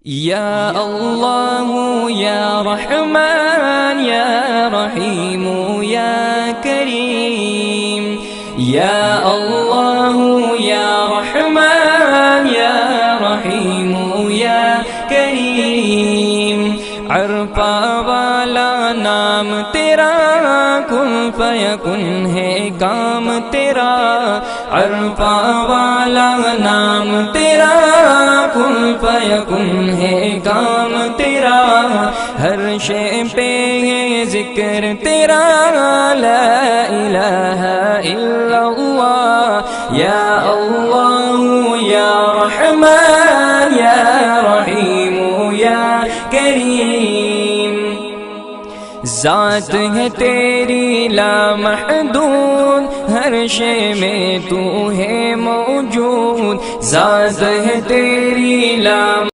یا اللہ یا رحمان یا رحیم یا کریم، یا اللہ یا رحمان یا رحیم یا کریم، عرفہ والا نام تیرا، کن فیکن ہے کام تیرا، عرفہ والا نام تیرا، کن فیکن ہے کام تیرا، ہر شے پہ ہے ذکر تیرا، لا الہ الا اللہ، یا اللہ یا رحمان یا رحیم یا کریم، ذات ہے تیری لامحدود، ہر شے میں تو ہے موجود، ذات ہے تیری